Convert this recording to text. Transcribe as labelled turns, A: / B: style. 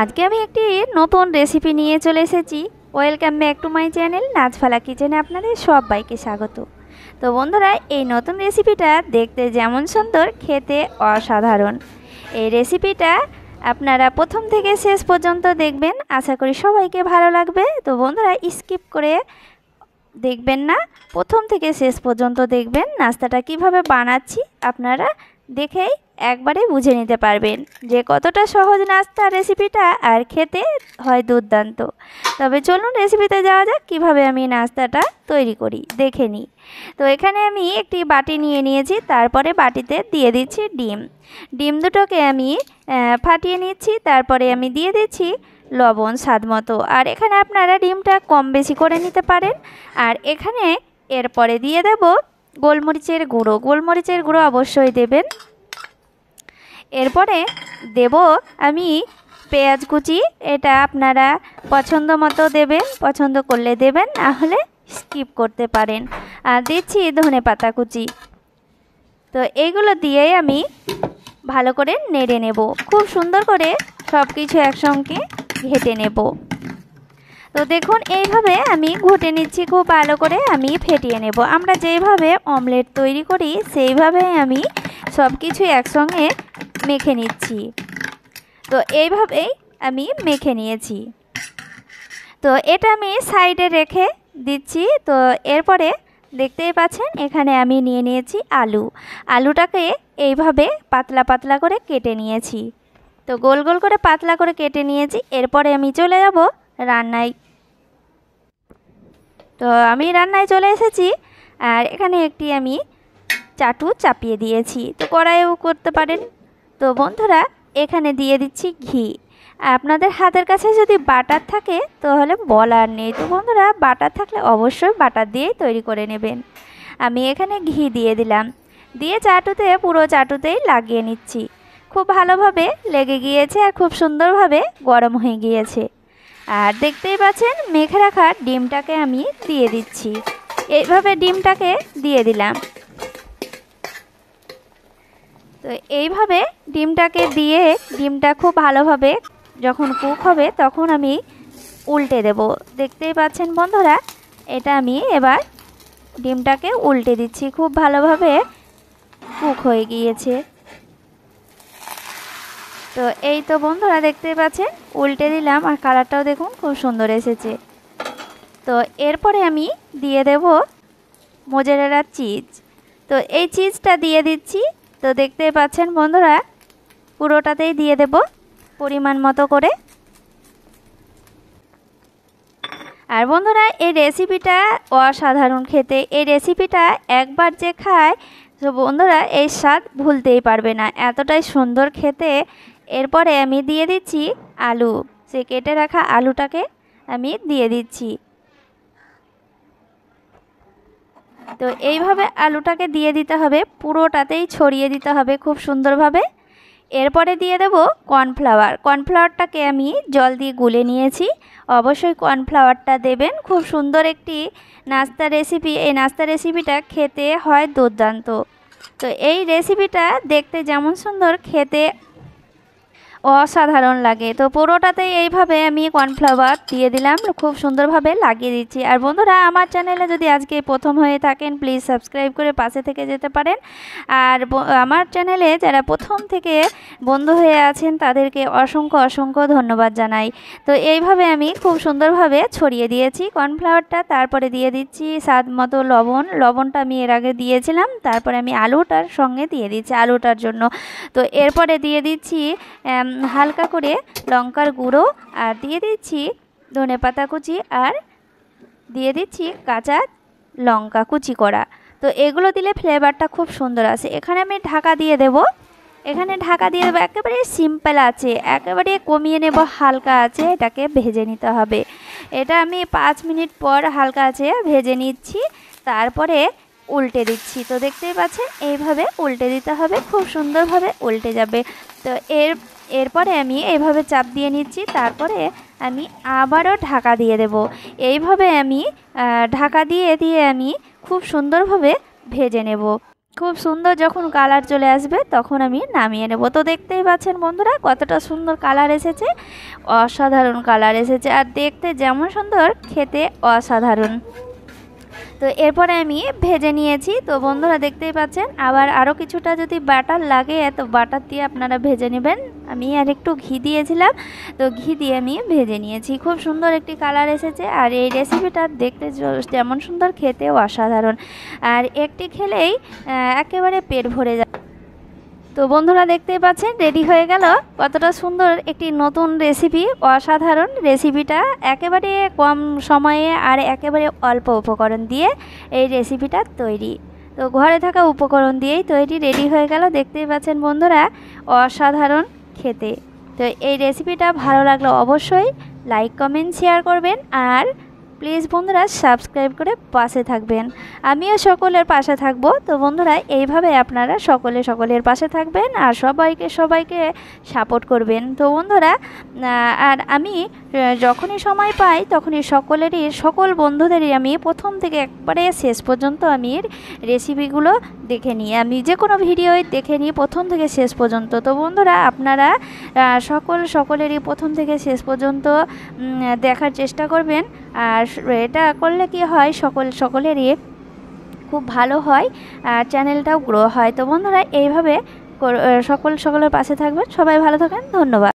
A: আজকে আমি একটি নতুন রেসিপি নিয়ে চলে এসেছি। Welcome back to my channel Najfala কিচেনে আপনাদের সবাইকে স্বাগত। তো বন্ধুরা, এই নতুন রেসিপিটা দেখতে যেমন সুন্দর, খেতে অসাধারণ। এই রেসিপিটা আপনারা প্রথম থেকে শেষ পর্যন্ত দেখবেন, আশা করি সবাইকে ভালো লাগবে। তো বন্ধুরা, স্কিপ করে দেখবেন না, প্রথম থেকে শেষ পর্যন্ত দেখবেন। নাস্তাটা কিভাবে বানাচ্ছি আপনারা দেখেই একবারে বুঝে নিতে পারবেন যে কতটা সহজ নাস্তা রেসিপিটা, আর খেতে হয় দুর্দান্ত। তবে চলুন রেসিপিতে যাওয়া যাক, কীভাবে আমি নাস্তাটা তৈরি করি দেখে নিই। তো এখানে আমি একটি বাটি নিয়ে নিয়েছি, তারপরে বাটিতে দিয়ে দিচ্ছি ডিম দুটোকে আমি ফাটিয়ে নিচ্ছি। তারপরে আমি দিয়ে দিচ্ছি লবণ স্বাদ মতো, আর এখানে আপনারা ডিমটা কম বেশি করে নিতে পারেন। আর এখানে এরপরে দিয়ে দেব গোলমরিচের গুঁড়ো অবশ্যই দেবেন। এরপরে দেব আমি পেঁয়াজ কুচি, এটা আপনারা পছন্দ মতো দেবেন, পছন্দ করলে দেবেন, না হলে স্কিপ করতে পারেন। আর দিচ্ছি ধনেপাতা কুচি। তো এইগুলো দিয়েই আমি ভালো করে নেড়ে নেব, খুব সুন্দর করে সব কিছু একসঙ্গে ঘেটে নেব। তো দেখুন এইভাবে আমি ঘুটে নিচ্ছি, খুব ভালো করে আমি ফেটিয়ে নেব। আমরা যেইভাবে অমলেট তৈরি করি সেইভাবে আমি সব কিছু একসঙ্গে মেখে নিচ্ছি। তো এইভাবেই আমি মেখে নিয়েছি। তো এটা আমি সাইডে রেখে দিচ্ছি। তো এরপরে দেখতেই পাচ্ছেন এখানে আমি নিয়ে নিয়েছি আলুটাকে এইভাবে পাতলা পাতলা করে কেটে নিয়েছি। তো গোল গোল করে পাতলা করে কেটে নিয়েছি। এরপরে আমি চলে যাব রান্নায়। তো আমি রান্নায় চলে এসেছি, আর এখানে একটি আমি চাটু চাপিয়ে দিয়েছি। তো কড়াইও করতে পারেন। তো বন্ধুরা, এখানে দিয়ে দিচ্ছি ঘি। আপনাদের হাতের কাছে যদি বাটার থাকে তাহলে বলার নেই। তো বন্ধুরা, বাটার থাকলে অবশ্যই বাটার দিয়েই তৈরি করে নেবেন। আমি এখানে ঘি দিয়ে দিলাম, দিয়ে পুরো চাটুতেই লাগিয়ে নিচ্ছি। খুব ভালোভাবে লেগে গিয়েছে আর খুব সুন্দরভাবে গরম হয়ে গিয়েছে। আর দেখতেই পাচ্ছেন মেখে রাখা ডিমটাকে আমি দিয়ে দিচ্ছি। এইভাবে ডিমটাকে দিয়ে দিলাম। তো এইভাবে ডিমটাকে দিয়ে ডিমটা খুব ভালোভাবে যখন কুক হবে তখন আমি উল্টে দেব। দেখতেই পাচ্ছেন বন্ধুরা, এটা আমি এবার ডিমটাকে উল্টে দিচ্ছি। খুব ভালোভাবে কুক হয়ে গিয়েছে। তো এই তো বন্ধুরা, দেখতেই পাচ্ছেন উল্টে দিলাম, আর কালারটাও দেখুন খুব সুন্দর এসেছে। তো এরপরে আমি দিয়ে দেব মোজারেলা চিজ। তো এই চিজটা দিয়ে দিচ্ছি। তো দেখতেই পাচ্ছেন বন্ধুরা, পুরোটাতেই দিয়ে দেব পরিমাণ মতো করে। আর বন্ধুরা, এই রেসিপিটা অসাধারণ খেতে। এই রেসিপিটা একবার যে খায় তো বন্ধুরা এই স্বাদ ভুলতেই পারবে না, এতটাই সুন্দর খেতে। এরপরে আমি দিয়ে দিচ্ছি আলু। সে কেটে রাখা আলুটাকে আমি দিয়ে দিচ্ছি। তো এইভাবে আলুটাকে দিয়ে দিতে হবে, পুরোটাতেই ছড়িয়ে দিতে হবে খুব সুন্দরভাবে। এরপরে দিয়ে দেব কর্নফ্লাওয়ারটাকে আমি জল দিয়ে গুলে নিয়েছি। অবশ্যই কর্নফ্লাওয়ারটা দেবেন। খুব সুন্দর একটি নাস্তা রেসিপি। এই নাস্তা রেসিপিটা খেতে হয় দুর্দান্ত। তো এই রেসিপিটা দেখতে যেমন সুন্দর, খেতে অসাধারণ লাগে। তো পুরোটাতেই এইভাবে আমি কর্নফ্লাওয়ার দিয়ে দিলাম, খুব সুন্দরভাবে লাগিয়ে দিচ্ছি। আর বন্ধুরা, আমার চ্যানেলে যদি আজকে প্রথম হয়ে থাকেন প্লিজ সাবস্ক্রাইব করে পাশে থেকে যেতে পারেন। আর আমার চ্যানেলে যারা প্রথম থেকে বন্ধু হয়ে আছেন তাদেরকে অসংখ্য অসংখ্য ধন্যবাদ জানাই। তো এইভাবে আমি খুব সুন্দরভাবে ছড়িয়ে দিয়েছি কর্নফ্লাওয়ারটা। তারপরে দিয়ে দিচ্ছি স্বাদ মতো লবণটা আমি এর আগে দিয়েছিলাম। তারপরে আমি আলুটার সঙ্গে দিয়ে দিচ্ছি আলুটার জন্য। তো এরপরে দিয়ে দিচ্ছি হালকা করে লঙ্কার গুঁড়ো, আর দিয়ে দিচ্ছি ধনেপাতা কুচি, আর দিয়ে দিচ্ছি কাঁচা লঙ্কা কুচি করা। তো এগুলো দিলে ফ্লেভারটা খুব সুন্দর আসে। এখানে আমি ঢাকা দিয়ে দেব। একেবারে সিম্পল আছে, একেবারে কমিয়ে নেব, হালকা আছে এটাকে ভেজে নিতে হবে। এটা আমি 5 মিনিট পর হালকা আছে ভেজে নিচ্ছি। তারপরে উল্টে দিচ্ছি। তো দেখতেই পাচ্ছেন এইভাবে উল্টে দিতে হবে, খুব সুন্দরভাবে উল্টে যাবে। তো এরপরে আমি এইভাবে চাপ দিয়ে নিচ্ছি। তারপরে আমি আবারও ঢাকা দিয়ে দেব। এইভাবে আমি ঢাকা দিয়ে আমি খুব সুন্দরভাবে ভেজে নেব। খুব সুন্দর যখন কালার চলে আসবে তখন আমি নামিয়ে নেব। তো দেখতেই পাচ্ছেন বন্ধুরা কতটা সুন্দর কালার এসেছে, অসাধারণ কালার এসেছে, আর দেখতে যেমন সুন্দর খেতে অসাধারণ। তো এরপরে আমি ভেজে নিয়েছি। তো বন্ধুরা দেখতেই পাচ্ছেন, আবার আরও কিছুটা যদি বাটার লাগে তো বাটার দিয়ে আপনারা ভেজে নেবেন। আমি আর একটু ঘি দিয়েছিলাম, তো ঘি দিয়ে আমি ভেজে নিয়েছি। খুব সুন্দর একটি কালার এসেছে, আর এই রেসিপিটা দেখতে যেমন সুন্দর খেতেও অসাধারণ, আর একটি খেলেই একেবারে পেট ভরে যায়। তো বন্ধুরা দেখতেই পাচ্ছেন রেডি হয়ে গেল কতটা সুন্দর একটি নতুন রেসিপি, অসাধারণ রেসিপিটা, একেবারে কম সময়ে আর একেবারে অল্প উপকরণ দিয়ে এই রেসিপিটা তৈরি। তো ঘরে থাকা উপকরণ দিয়েই তৈরি, রেডি হয়ে গেল। দেখতেই পাচ্ছেন বন্ধুরা অসাধারণ খেতে। তো এই রেসিপিটা ভালো লাগলে অবশ্যই লাইক কমেন্ট শেয়ার করবেন, আর প্লিজ বন্ধুরা সাবস্ক্রাইব করে পাশে থাকবেন। আমিও সকলের পাশে থাকবো। তো বন্ধুরা এইভাবে আপনারা সকলের পাশে থাকবেন আর সবাইকে সাপোর্ট করবেন। তো বন্ধুরা আর আমি যখনই সময় পাই তখনই সকল বন্ধুদেরই আমি প্রথম থেকে একবারে শেষ পর্যন্ত আমি রেসিপিগুলো দেখে নিই। আমি যে কোনো ভিডিওই দেখে নিই প্রথম থেকে শেষ পর্যন্ত। তো বন্ধুরা আপনারা সকলেরই প্রথম থেকে শেষ পর্যন্ত দেখার চেষ্টা করবেন, আর এটা করলে কি হয় সকলেরই খুব ভালো হয়, আর চ্যানেলটাও গ্রো হয়। তো বন্ধুরা এইভাবে সকলের পাশে থাকবেন। সবাই ভালো থাকেন, ধন্যবাদ।